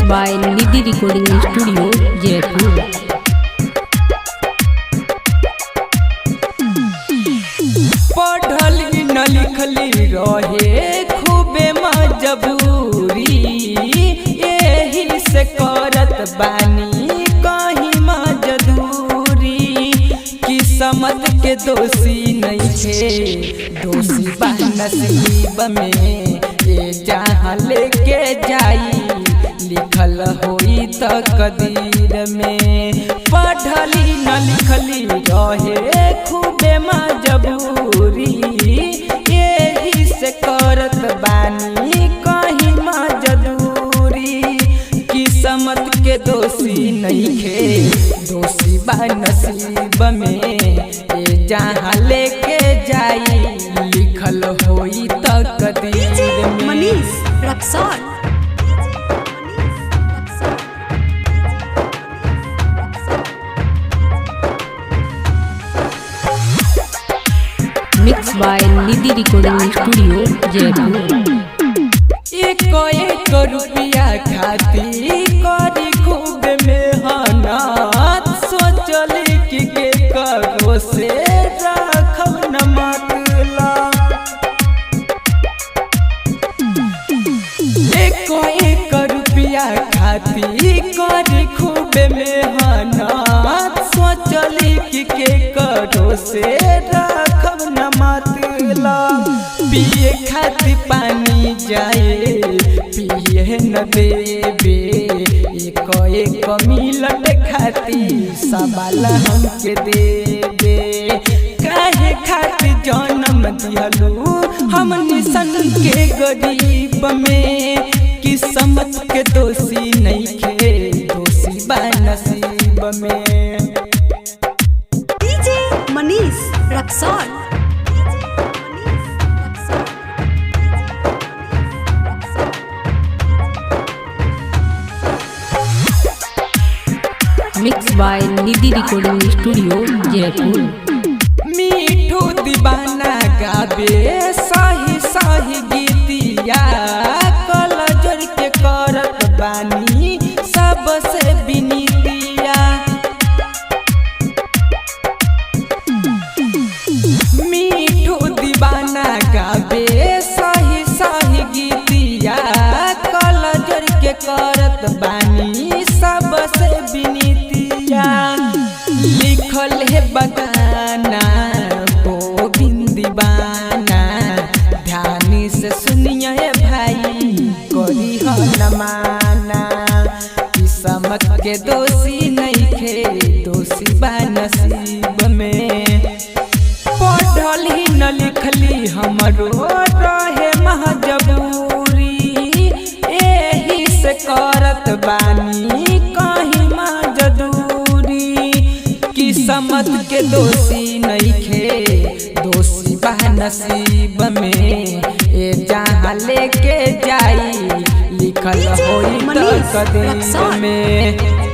by Nidhi Recording Studio, Jaipur. पढ़ली न लिखली रहे खूबे मजबूरी, यही से करत बानी कहीं मजदूरी। किस्मत के दोषी नहीं थे, दोषी बा नसीब में, ये जहाँ लेके जाई लिखल होई त कदीर में। पढ़ली न लिखली रहे खूबे मजबूरी, यही से करत बानी कहीं मजदूरी। किस्मत के दोषी नहीं खे, दोषी बा नसीब में, ये जहाँ लेके जाई लिखल होई त कदीर में। Manish Raxaul. Mixed by Nidhi Recording Studio, Jaipur. एक रुपया खाती करी खूब मेहनत, सोचली कि के करो से रखब न मतलब। एक रुपया खाती करी खूब मेहनत, सोचली कि के करो से रखब न मतलब। पिए खाती पानी जाए पिए न देबे, एक मिलट खाती सवाल हमके देबे। काहे खाती जन्म दिहलू हम निसन के गरीब में, किस्मत के दोषी नहीं खे, दोषी बा नसीब में। DJ Manish Raxaul. Mixed by Nidhi Recording Studio, Jaipur. मीठू दीवाना गाबे सही सही गीतिया, कलजर के करत बानी सबसे विनीतिया। मीठू दीवाना गाबे सही सही गीतिया, कलजर के करत बानी सबसे विनीतिया। लिखल है बगाना गोविंद दीवाना, ध्यान से सुनिए भाई करी हो न माना। किस्मत के दोषी नहीं खे, दोषी बा नसीब में। पढ़ली न लिखली हमरो रहे मजबूरी, यही से करत बानी कहीं मजदूरी। किस्मत के दोषी नहीं खे, दोषी बा नसीब में, ये जहाँ लेके जाई लिखल होई त कदीर में।